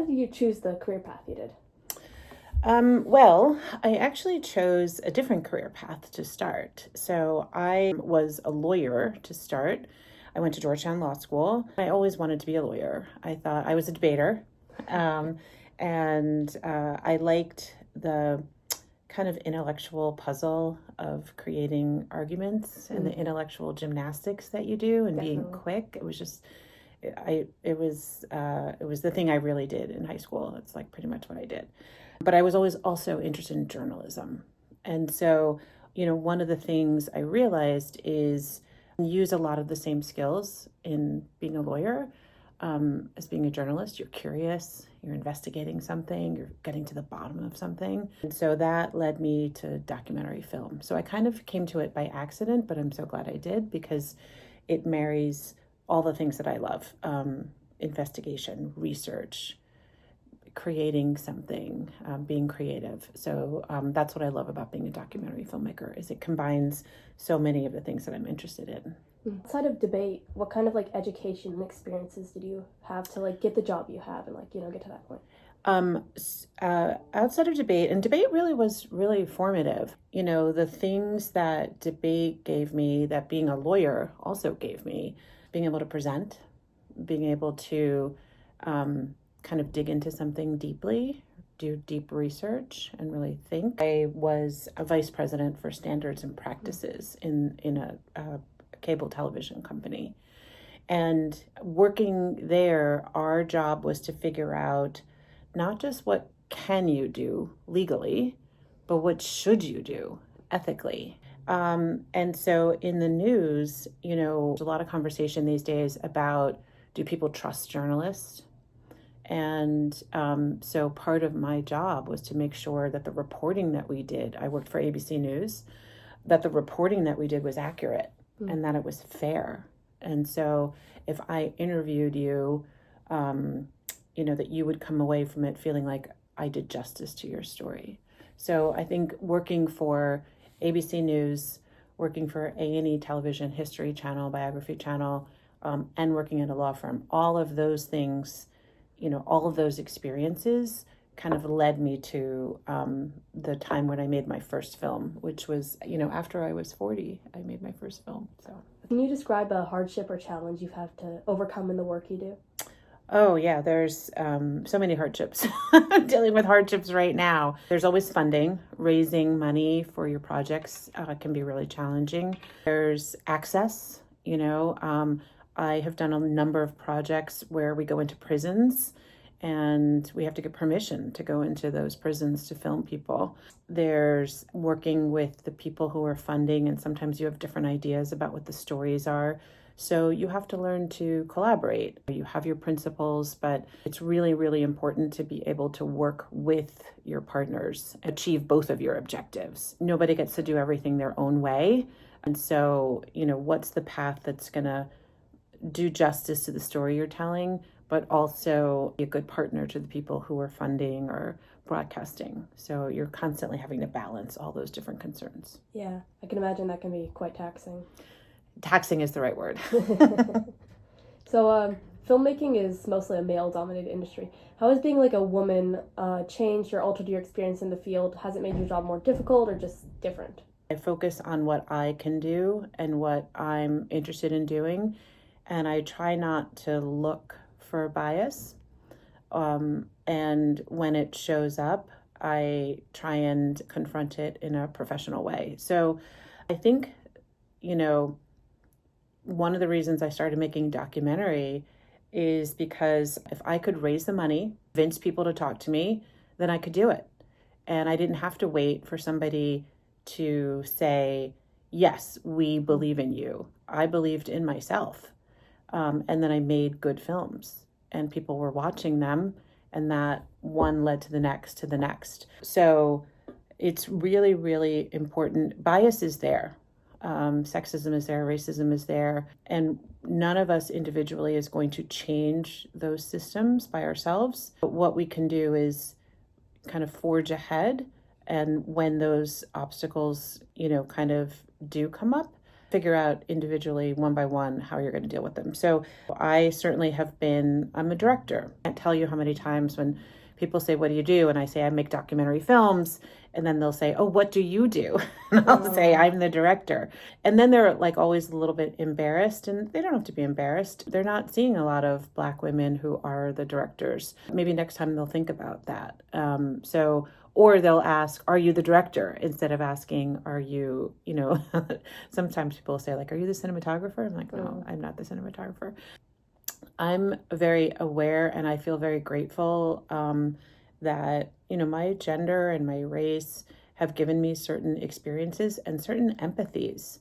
did you choose the career path you did? Well, I actually chose a different career path to start. So I was a lawyer to start. I went to Georgetown Law School. I always wanted to be a lawyer. I thought I was a debater. Um, and I liked the kind of intellectual puzzle of creating arguments and the intellectual gymnastics that you do and being Definitely. quick. It was just it was the thing I really did in high school. It's like pretty much what I did. But I was always also interested in journalism. And so, one of the things I realized is use a lot of the same skills in being a lawyer as being a journalist. You're curious, you're investigating something, you're getting to the bottom of something. And so that led me to documentary film. So I kind of came to it by accident, but I'm so glad I did because it marries all the things that I love: investigation, research, creating something, being creative. So that's what I love about being a documentary filmmaker is it combines so many of the things that I'm interested in. Outside of debate, what kind of like education and experiences did you have to like get the job you have and like, get to that point? Outside of debate, and debate really was really formative. The things that debate gave me, that being a lawyer also gave me, being able to present, being able to kind of dig into something deeply, do deep research, and really think. I was a vice president for standards and practices in a cable television company. And working there, our job was to figure out not just what can you do legally, but what should you do ethically. And so in the news, there's a lot of conversation these days about, do people trust journalists? And so part of my job was to make sure that the reporting that we did, I worked for ABC News, that the reporting that we did was accurate and that it was fair. And so if I interviewed you, that you would come away from it feeling like I did justice to your story. So I think working for ABC News, working for A&E Television, History Channel, Biography Channel, and working at a law firm, all of those things, all of those experiences kind of led me to the time when I made my first film, which was, after I was 40, I made my first film. So, can you describe a hardship or challenge you've had to overcome in the work you do? Oh, yeah, there's so many hardships. I'm dealing with hardships right now. There's always funding. Raising money for your projects can be really challenging. There's access, I have done a number of projects where we go into prisons and we have to get permission to go into those prisons to film people. There's working with the people who are funding, and sometimes you have different ideas about what the stories are. So you have to learn to collaborate. You have your principles, but it's really, really important to be able to work with your partners, achieve both of your objectives. Nobody gets to do everything their own way. And so, what's the path that's going to do justice to the story you're telling, but also be a good partner to the people who are funding or broadcasting. So you're constantly having to balance all those different concerns. Yeah, I can imagine that can be quite taxing. Taxing is the right word. So filmmaking is mostly a male-dominated industry. How has being like a woman changed or altered your experience in the field? Has it made your job more difficult or just different? I focus on what I can do and what I'm interested in doing, and I try not to look for bias. And when it shows up, I try and confront it in a professional way. So I think, one of the reasons I started making documentary is because if I could raise the money, convince people to talk to me, then I could do it. And I didn't have to wait for somebody to say, yes, we believe in you. I believed in myself. And then I made good films and people were watching them, and that one led to the next, to the next. So it's really, really important. Bias is there. Sexism is there, racism is there, and none of us individually is going to change those systems by ourselves. But what we can do is kind of forge ahead, and when those obstacles, kind of do come up, figure out individually, one by one, how you're going to deal with them. So I certainly I'm a director. I can't tell you how many times when people say, what do you do? And I say, I make documentary films. And then they'll say, oh, what do you do? And I'll say, I'm the director. And then they're like always a little bit embarrassed, and they don't have to be embarrassed. They're not seeing a lot of Black women who are the directors. Maybe next time they'll think about that. Or they'll ask, are you the director? Instead of asking, are you, sometimes people say like, are you the cinematographer? I'm like, no, I'm not the cinematographer. I'm very aware, and I feel very grateful that, my gender and my race have given me certain experiences and certain empathies.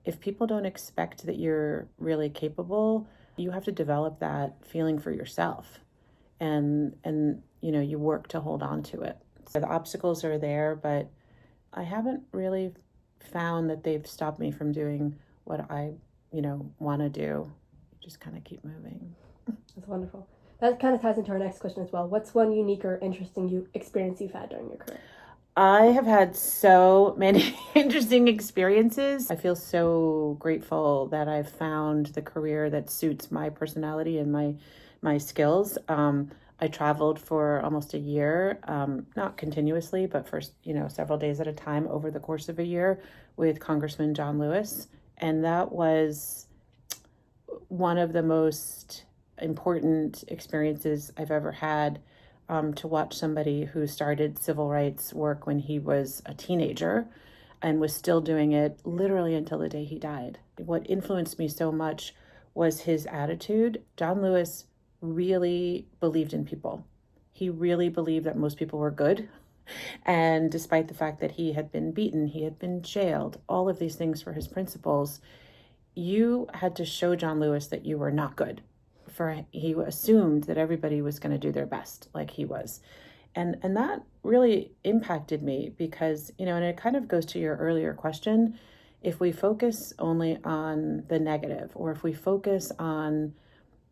If people don't expect that you're really capable, you have to develop that feeling for yourself. And you work to hold on to it. So the obstacles are there, but I haven't really found that they've stopped me from doing what I, want to do. Just kind of keep moving. That's wonderful. That kind of ties into our next question as well. What's one unique or interesting experience you've had during your career? I have had so many interesting experiences. I feel so grateful that I've found the career that suits my personality and my skills. I traveled for almost a year, not continuously, but for, several days at a time over the course of a year with Congressman John Lewis. And that was one of the most important experiences I've ever had, to watch somebody who started civil rights work when he was a teenager and was still doing it literally until the day he died. What influenced me so much was his attitude. John Lewis really believed in people. He really believed that most people were good. And despite the fact that he had been beaten, he had been jailed, all of these things for his principles, you had to show John Lewis that you were not good. For he assumed that everybody was going to do their best like he was. And that really impacted me because, and it kind of goes to your earlier question. If we focus only on the negative, or if we focus on,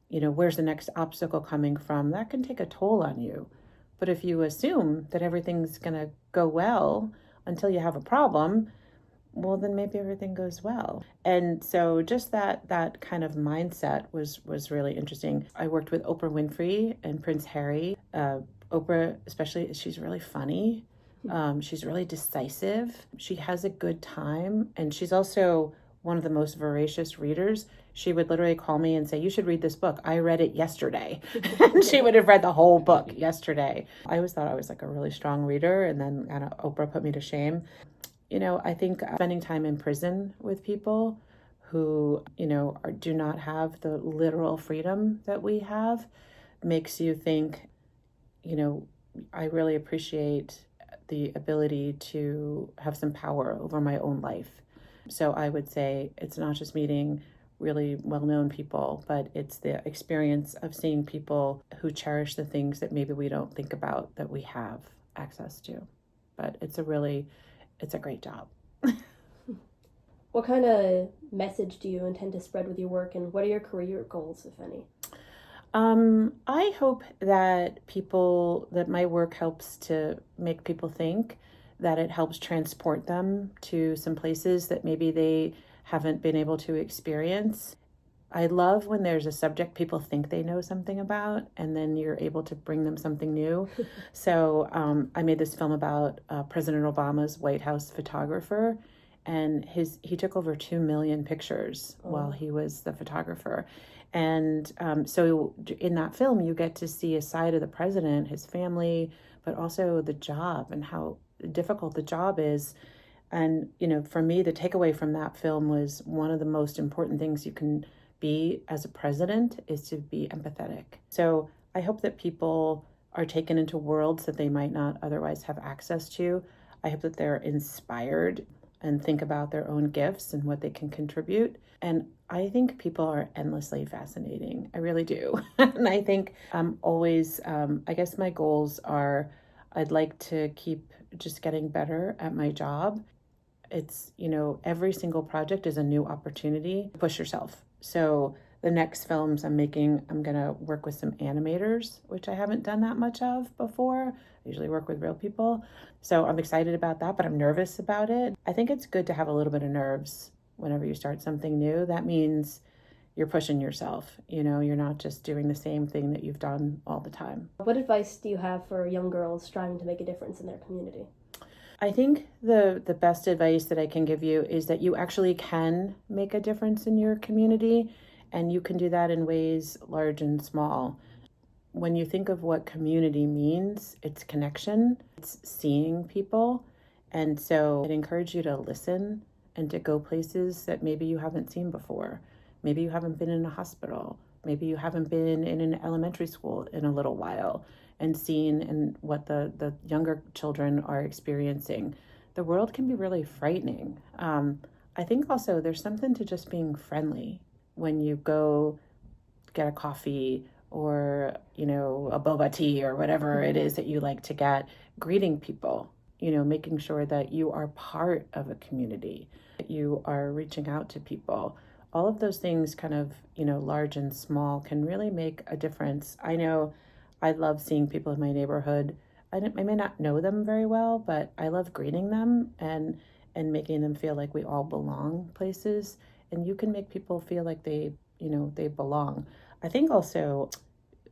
where's the next obstacle coming from, that can take a toll on you. But if you assume that everything's going to go well until you have a problem, well, then maybe everything goes well. And so just that kind of mindset was really interesting. I worked with Oprah Winfrey and Prince Harry. Oprah, especially, she's really funny. She's really decisive. She has a good time. And she's also one of the most voracious readers. She would literally call me and say, you should read this book. I read it yesterday. And she would have read the whole book yesterday. I always thought I was like a really strong reader. And then Oprah put me to shame. I think spending time in prison with people who, do not have the literal freedom that we have makes you think, I really appreciate the ability to have some power over my own life. So I would say it's not just meeting really well-known people, but it's the experience of seeing people who cherish the things that maybe we don't think about that we have access to. But it's a great job. What kind of message do you intend to spread with your work, and what are your career goals, if any? I hope that my work helps to make people think, that it helps transport them to some places that maybe they haven't been able to experience. I love when there's a subject people think they know something about, and then you're able to bring them something new. So I made this film about President Obama's White House photographer, and he took over 2 million pictures while he was the photographer. And so in that film, you get to see a side of the president, his family, but also the job and how difficult the job is. And, for me, the takeaway from that film was one of the most important things you can be as a president is to be empathetic. So I hope that people are taken into worlds that they might not otherwise have access to. I hope that they're inspired and think about their own gifts and what they can contribute. And I think people are endlessly fascinating. I really do. And I think I'm always, I guess my goals are, I'd like to keep just getting better at my job. It's, every single project is a new opportunity to push yourself. So the next films I'm making, I'm going to work with some animators, which I haven't done that much of before. I usually work with real people. So I'm excited about that, but I'm nervous about it. I think it's good to have a little bit of nerves whenever you start something new, that means you're pushing yourself. You're not just doing the same thing that you've done all the time. What advice do you have for young girls striving to make a difference in their community? I think the best advice that I can give you is that you actually can make a difference in your community, and you can do that in ways large and small. When you think of what community means, it's connection, it's seeing people. And so I'd encourage you to listen and to go places that maybe you haven't seen before. Maybe you haven't been in a hospital. Maybe you haven't been in an elementary school in a little while and seen and what the younger children are experiencing. The world can be really frightening. I think also there's something to just being friendly when you go get a coffee or, a boba tea or whatever it is that you like to get, greeting people, making sure that you are part of a community, that you are reaching out to people. All of those things kind of, large and small can really make a difference. I know I love seeing people in my neighborhood. I may not know them very well, but I love greeting them and making them feel like we all belong places. And you can make people feel like they belong. I think also,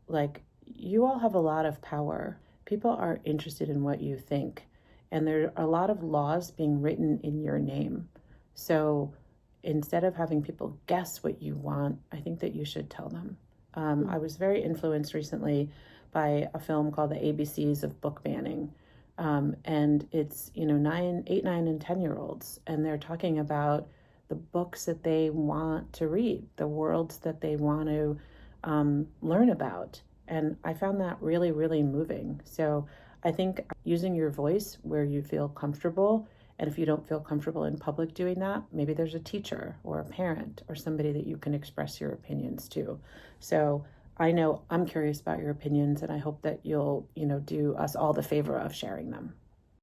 like, you all have a lot of power. People are interested in what you think, and there are a lot of laws being written in your name. So instead of having people guess what you want, I think that you should tell them. I was very influenced recently by a film called The ABCs of Book Banning. And it's, 8, 9, and 10-year-olds, and they're talking about the books that they want to read, the worlds that they want to learn about. And I found that really, really moving. So I think using your voice where you feel comfortable, and if you don't feel comfortable in public doing that, maybe there's a teacher or a parent or somebody that you can express your opinions to. So I know I'm curious about your opinions, and I hope that you'll, do us all the favor of sharing them.